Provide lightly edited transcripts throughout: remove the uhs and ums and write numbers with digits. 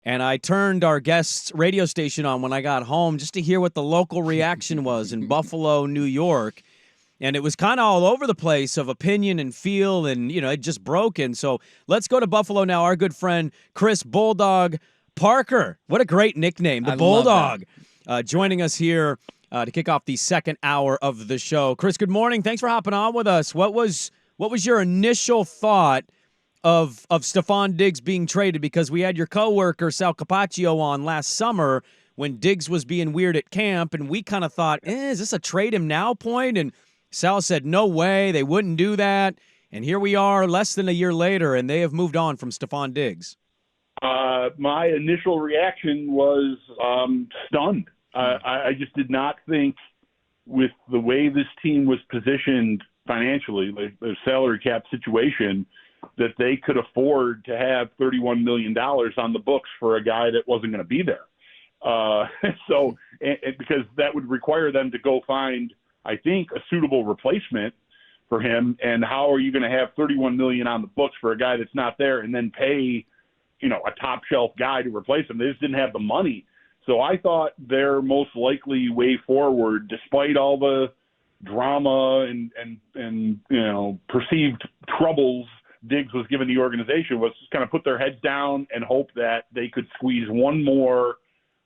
And I turned our guest's radio station on when I got home just to hear what the local reaction was in Buffalo, New York. And it was kind of all over the place of opinion and feel, and, it just broken. So let's go to Buffalo now. Our good friend, Chris Bulldog Parker. What a great nickname, the Bulldog, joining us here to kick off the second hour of the show. Chris, good morning. Thanks for hopping on with us. What was your initial thought of Stefon Diggs being traded? Because we had your coworker, Sal Capaccio, on last summer when Diggs was being weird at camp, and we kind of thought, is this a trade him now point? And Sal said, no way, they wouldn't do that. And here we are less than a year later, and they have moved on from Stefon Diggs. My initial reaction was stunned. I just did not think, with the way this team was positioned financially, like the salary cap situation, that they could afford to have $31 million on the books for a guy that wasn't going to be there. Because that would require them to go find, I think, a suitable replacement for him. And how are you going to have $31 million on the books for a guy that's not there and then pay, a top shelf guy to replace him? They just didn't have the money. So I thought their most likely way forward, despite all the drama and perceived troubles Diggs was given the organization, was just kind of put their heads down and hope that they could squeeze one more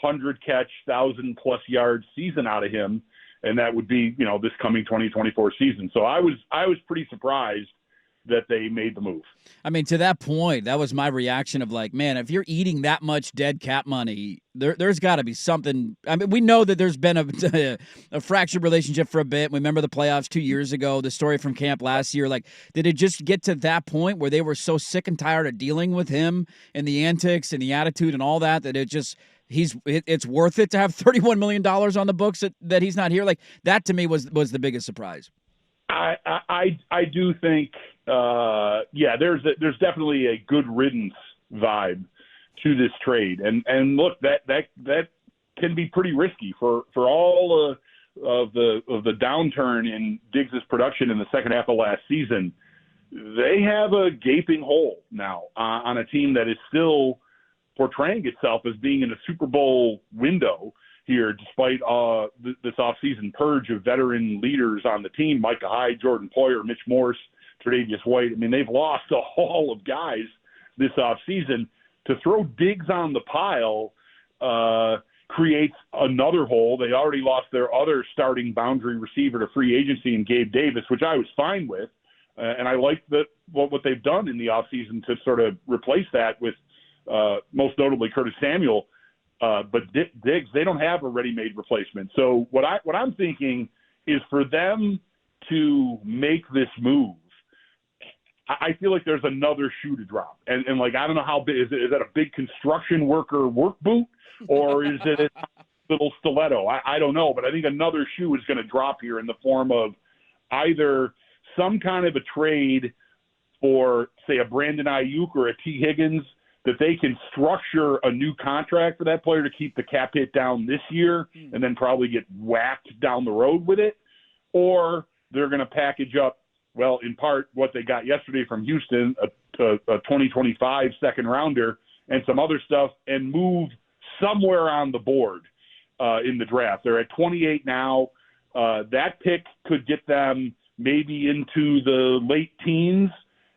100-catch, 1,000-plus yard season out of him. And that would be, this coming 2024 season. So I was pretty surprised that they made the move. I mean, to that point, that was my reaction of like, man, if you're eating that much dead cap money, there's got to be something. I mean, we know that there's been a fractured relationship for a bit. We remember the playoffs 2 years ago, the story from camp last year. Like, did it just get to that point where they were so sick and tired of dealing with him and the antics and the attitude and all that it just – it's worth it to have $31 million on the books that he's not here? Like, that to me was the biggest surprise. I do think, there's definitely a good riddance vibe to this trade. And look, that can be pretty risky for all of the downturn in Diggs' production in the second half of last season. They have a gaping hole now on a team that is still portraying itself as being in a Super Bowl window here, despite this offseason purge of veteran leaders on the team, Micah Hyde, Jordan Poyer, Mitch Morse, Tre'Davious White. I mean, they've lost a haul of guys this offseason. To throw Diggs on the pile creates another hole. They already lost their other starting boundary receiver to free agency in Gabe Davis, which I was fine with. And I like what they've done in the offseason to sort of replace that with most notably Curtis Samuel. But Diggs, they don't have a ready-made replacement. So what I'm thinking is for them to make this move, I feel like there's another shoe to drop. And like, I don't know how big, is that a big construction worker work boot, or is it a little stiletto? I don't know, but I think another shoe is going to drop here in the form of either some kind of a trade for, say, a Brandon Ayuk or a T. Higgins, that they can structure a new contract for that player to keep the cap hit down this year and then probably get whacked down the road with it, or they're going to package up, well, in part what they got yesterday from Houston, a 2025 second rounder and some other stuff, and move somewhere on the board in the draft. They're at 28 now. That pick could get them maybe into the late teens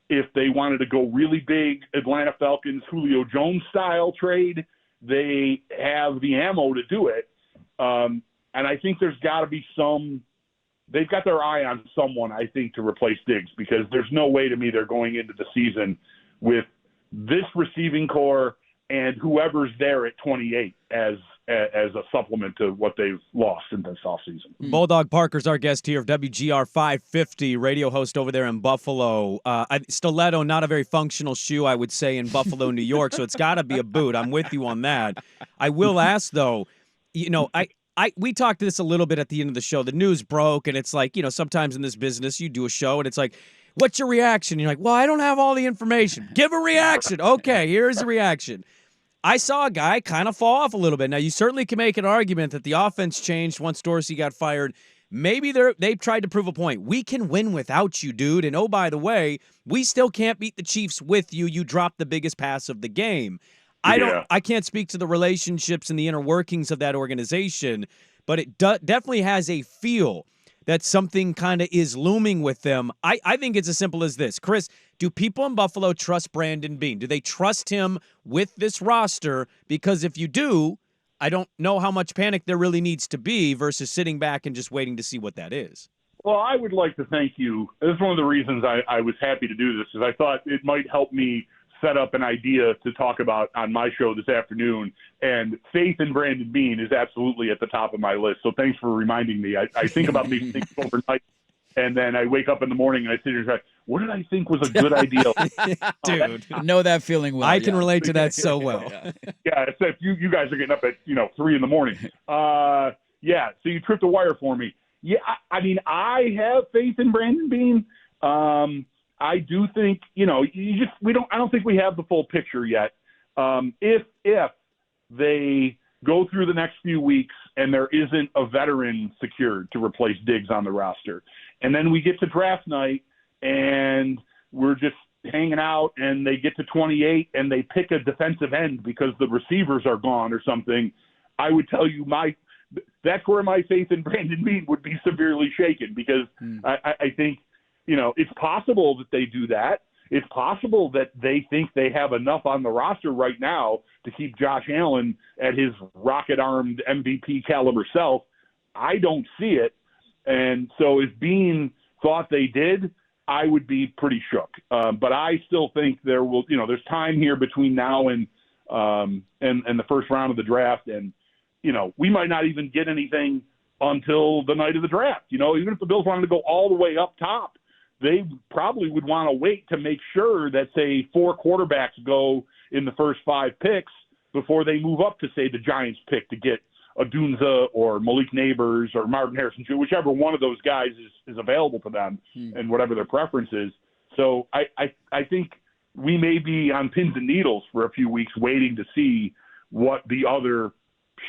if they wanted to go really big Atlanta Falcons, Julio Jones style trade. They have the ammo to do it. And I think there's got to be they've got their eye on someone, I think, to replace Diggs, because there's no way to me they're going into the season with this receiving core and whoever's there at 28 as a supplement to what they've lost in this offseason. Bulldog Parker's our guest here of WGR 550, radio host over there in Buffalo. Stiletto, not a very functional shoe, I would say, in Buffalo, New York, so it's got to be a boot. I'm with you on that. I will ask, though, we talked this a little bit at the end of the show. The news broke, and it's like, sometimes in this business you do a show, and it's like, what's your reaction? And you're like, well, I don't have all the information. Give a reaction. Okay, here's the reaction. I saw a guy kind of fall off a little bit. Now, you certainly can make an argument that the offense changed once Dorsey got fired. Maybe they've tried to prove a point. We can win without you, dude. And, oh, by the way, we still can't beat the Chiefs with you. You dropped the biggest pass of the game. I can't speak to the relationships and the inner workings of that organization, but it definitely has a feel that something kind of is looming with them. I think it's as simple as this. Chris, do people in Buffalo trust Brandon Beane? Do they trust him with this roster? Because if you do, I don't know how much panic there really needs to be versus sitting back and just waiting to see what that is. Well, I would like to thank you. This is one of the reasons I was happy to do this, is I thought it might help me set up an idea to talk about on my show this afternoon. And faith in Brandon Beane is absolutely at the top of my list. So thanks for reminding me. I think about these things overnight, and then I wake up in the morning and I sit here and say, what did I think was a good idea? Dude, I know that feeling well. I can relate to that so well. Yeah, except you guys are getting up at 3 in the morning. Yeah, so you tripped a wire for me. Yeah, I mean, I have faith in Brandon Beane. I do think, I don't think we have the full picture yet. If they go through the next few weeks and there isn't a veteran secured to replace Diggs on the roster, and then we get to draft night and we're just hanging out and they get to 28 and they pick a defensive end because the receivers are gone or something, I would tell you that's where my faith in Brandon Beane would be severely shaken, because I think, it's possible that they do that. It's possible that they think they have enough on the roster right now to keep Josh Allen at his rocket-armed MVP caliber self. I don't see it. And so if Beane thought they did, I would be pretty shook. But I still think there's time here between now and the first round of the draft. And, we might not even get anything until the night of the draft. Even if the Bills wanted to go all the way up top, they probably would want to wait to make sure that, say, 4 quarterbacks go in the first 5 picks before they move up to, say, the Giants pick to get Odunze or Malik Neighbors or Martin Harrison Jr., whichever one of those guys is available to them and whatever their preference is. So I think we may be on pins and needles for a few weeks waiting to see what the other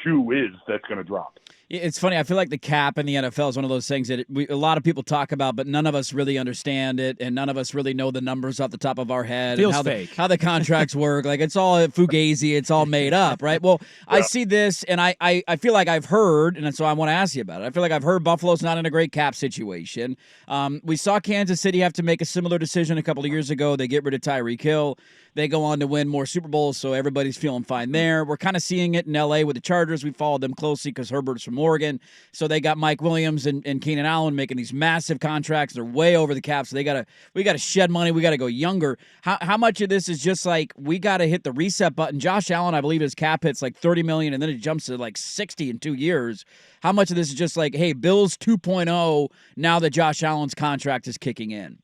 shoe is that's going to drop. It's funny. I feel like the cap in the NFL is one of those things that a lot of people talk about, but none of us really understand it, and none of us really know the numbers off the top of our head. Feels and fake. How the contracts work. Like, it's all fugazi. It's all made up, right? Well, yeah. I see this, and I feel like I've heard, and so I want to ask you about it. I feel like I've heard Buffalo's not in a great cap situation. We saw Kansas City have to make a similar decision a couple of years ago. They get rid of Tyreek Hill. They go on to win more Super Bowls, so everybody's feeling fine there. We're kind of seeing it in L.A. with the Chargers. We followed them closely because Herbert's from Oregon. So they got Mike Williams and Keenan Allen making these massive contracts. They're way over the cap, so we got to shed money. We got to go younger. How much of this is just like we got to hit the reset button? Josh Allen, I believe his cap hits like $30 million, and then it jumps to like $60 in 2 years. How much of this is just like, hey, Bills 2.0 now that Josh Allen's contract is kicking in?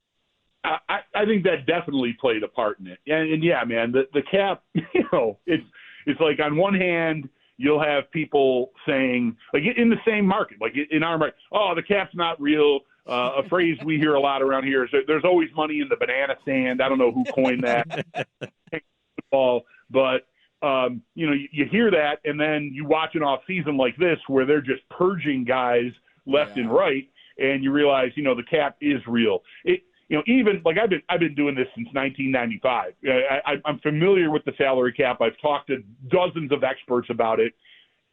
I think that definitely played a part in it. And yeah, man, the cap, it's like on one hand, you'll have people saying, like in the same market, like in our market, oh, the cap's not real. A phrase we hear a lot around here is there's always money in the banana stand. I don't know who coined that. But, you hear that, and then you watch an off season like this where they're just purging guys left and right, and you realize, the cap is real. Even like I've been doing this since 1995. I'm familiar with the salary cap. I've talked to dozens of experts about it.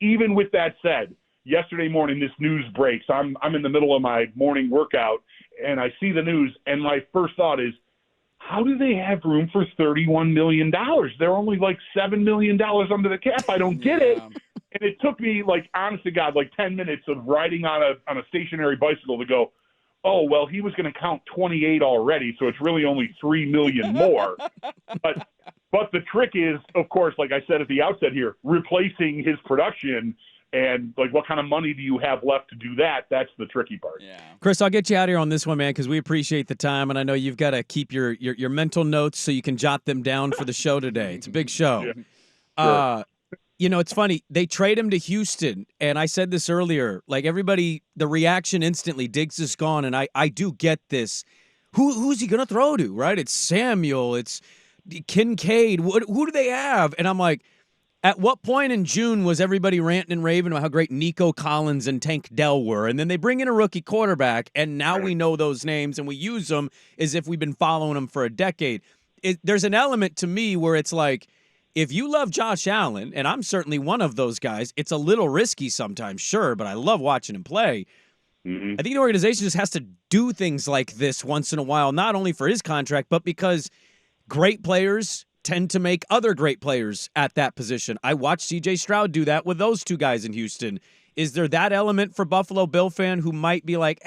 Even with that said, yesterday morning this news breaks. I'm in the middle of my morning workout and I see the news, and my first thought is, how do they have room for $31 million? They're only like $7 million under the cap. I don't get it. And it took me, like, honest to God, like 10 minutes of riding on a stationary bicycle to go, oh, well, he was going to count 28 already, so it's really only 3 million more. But the trick is, of course, like I said at the outset here, replacing his production, and like what kind of money do you have left to do that? That's the tricky part. Yeah. Chris, I'll get you out of here on this one, man, because we appreciate the time, and I know you've got to keep your mental notes so you can jot them down for the show today. It's a big show. Yeah. Sure. It's funny. They trade him to Houston, and I said this earlier. Like, everybody, the reaction instantly, Diggs is gone, and I do get this. Who's he going to throw to, right? It's Samuel. It's Kincaid. Who do they have? And I'm like, at what point in June was everybody ranting and raving about how great Nico Collins and Tank Dell were? And then they bring in a rookie quarterback, and now we know those names, and we use them as if we've been following them for a decade. There's an element to me where it's like, if you love Josh Allen, and I'm certainly one of those guys, it's a little risky sometimes, sure, but I love watching him play. I think the organization just has to do things like this once in a while, not only for his contract, but because great players tend to make other great players at that position. I watched C.J. Stroud do that with those two guys in Houston. Is there that element for Buffalo Bill fan who might be like,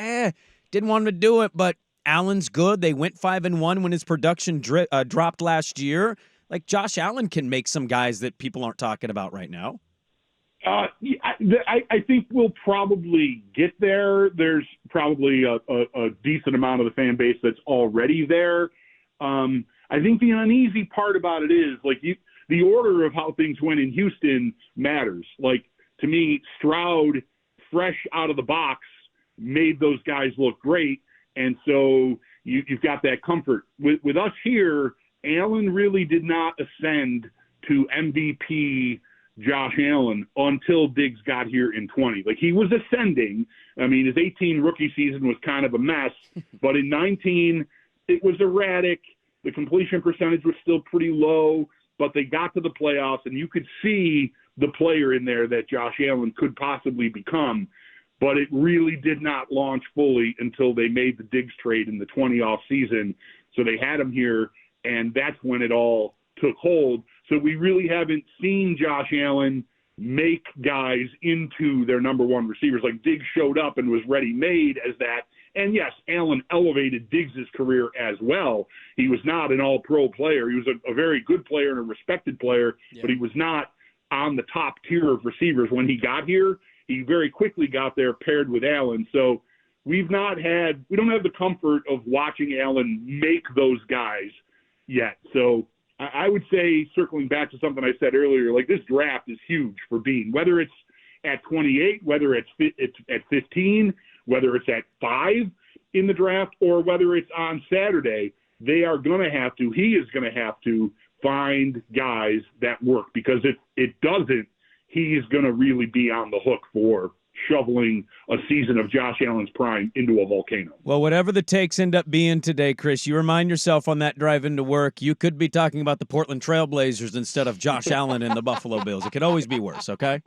didn't want him to do it, but Allen's good. They went 5-1 when his production dropped last year. Like Josh Allen can make some guys that people aren't talking about right now. I think we'll probably get there. There's probably a decent amount of the fan base that's already there. I think the uneasy part about it is like the order of how things went in Houston matters. Like to me, Stroud, fresh out of the box, made those guys look great, and so you've got that comfort. With us here, Allen really did not ascend to MVP Josh Allen until Diggs got here in 20. Like he was ascending. I mean, his 18 rookie season was kind of a mess, but in 19, it was erratic. The completion percentage was still pretty low, but they got to the playoffs, and you could see the player in there that Josh Allen could possibly become. But it really did not launch fully until they made the Diggs trade in the 20 off season. So they had him here, and that's when it all took hold. So we really haven't seen Josh Allen make guys into their number one receivers. Like Diggs showed up and was ready-made as that. And yes, Allen elevated Diggs' career as well. He was not an all-pro player. He was a very good player and a respected player, but he was not on the top tier of receivers when he got here. He very quickly got there paired with Allen. So we don't have the comfort of watching Allen make those guys yet. So I would say, circling back to something I said earlier, like this draft is huge for Bean, whether it's at 28, whether it's at 15, whether it's at 5 in the draft, or whether it's on Saturday. He is going to have to find guys that work, because if it doesn't, he's going to really be on the hook for shoveling a season of Josh Allen's prime into a volcano. Well, whatever the takes end up being today, Chris, you remind yourself on that drive into work, you could be talking about the Portland Trailblazers instead of Josh Allen and the Buffalo Bills. It could always be worse, okay?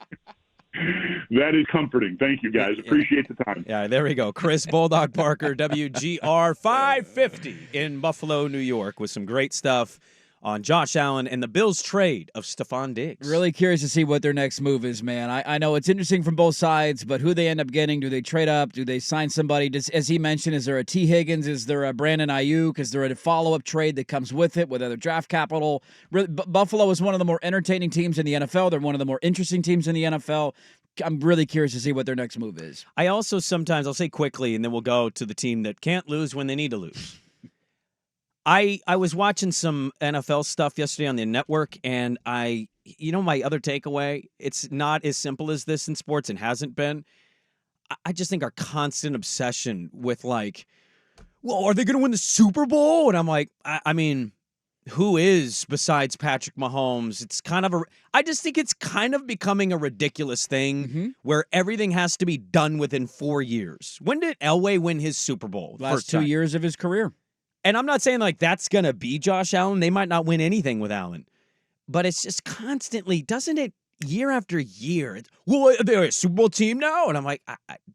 That is comforting. Thank you, guys. Appreciate the time. Yeah, there we go. Chris Bulldog Parker, WGR 550 in Buffalo, New York, with some great stuff on Josh Allen and the Bills' trade of Stefon Diggs. Really curious to see what their next move is, man. I know it's interesting from both sides, but who they end up getting, do they trade up? Do they sign somebody? As he mentioned, is there a T. Higgins? Is there a Brandon Ayuk? Is there a follow-up trade that comes with it with other draft capital? Really, Buffalo is one of the more entertaining teams in the NFL. They're one of the more interesting teams in the NFL. I'm really curious to see what their next move is. I also sometimes, I'll say quickly, and then we'll go to the team that can't lose when they need to lose. I was watching some NFL stuff yesterday on the network, and my other takeaway, it's not as simple as this in sports and hasn't been. I just think our constant obsession with like, well, are they going to win the Super Bowl? And I'm like, I mean, who is besides Patrick Mahomes? It's kind of I just think it's kind of becoming a ridiculous thing where everything has to be done within 4 years. When did Elway win his Super Bowl? Last 2 years of his career. And I'm not saying like that's going to be Josh Allen. They might not win anything with Allen. But it's just constantly, doesn't it, year after year, well, they're a Super Bowl team now? And I'm like,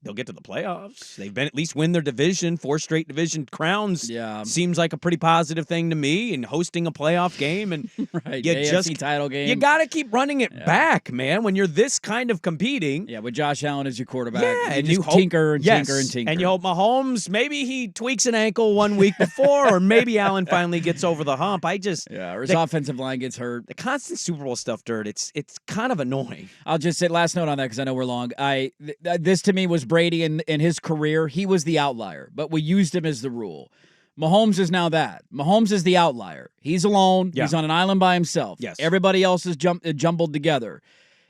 they'll get to the playoffs. They've been at least win their division, 4 straight division crowns. Yeah. Seems like a pretty positive thing to me, and hosting a playoff game. And right, you AFC title game. You got to keep running it back, man, when you're this kind of competing. Yeah, with Josh Allen as your quarterback. Yeah, and you tinker and tinker and tinker. And you hope Mahomes, maybe he tweaks an ankle 1 week before, or maybe Allen finally gets over the hump. Or his offensive line gets hurt. The constant Super Bowl stuff, Dirt, it's kind of annoying. I'll just say last note on that because I know we're long. This to me was Brady in his career. He was the outlier, but we used him as the rule. Mahomes is now that. Mahomes is the outlier. He's alone. Yeah. He's on an island by himself. Yes. Everybody else is jumbled together.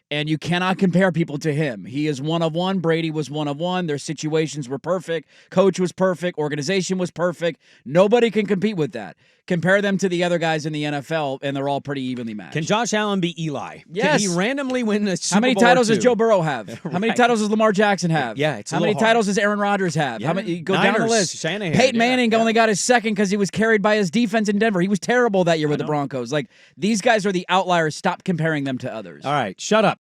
And you cannot compare people to him. He is one of one. Brady was one of one. Their situations were perfect. Coach was perfect. Organization was perfect. Nobody can compete with that. Compare them to the other guys in the NFL, and they're all pretty evenly matched. Can Josh Allen be Eli? Yes. Can he randomly win a Super How many Bowl or titles does two? Joe Burrow have? How many Right. titles does Lamar Jackson have? Yeah, it's a How many little hard. titles does Aaron Rodgers have? Yeah. How many? You go down the Niners, list. Shanahan, Peyton yeah, Manning yeah. only got his second because he was carried by his defense in Denver. He was terrible that year with the know. Broncos. Like, these guys are the outliers. Stop comparing them to others. All right, shut up.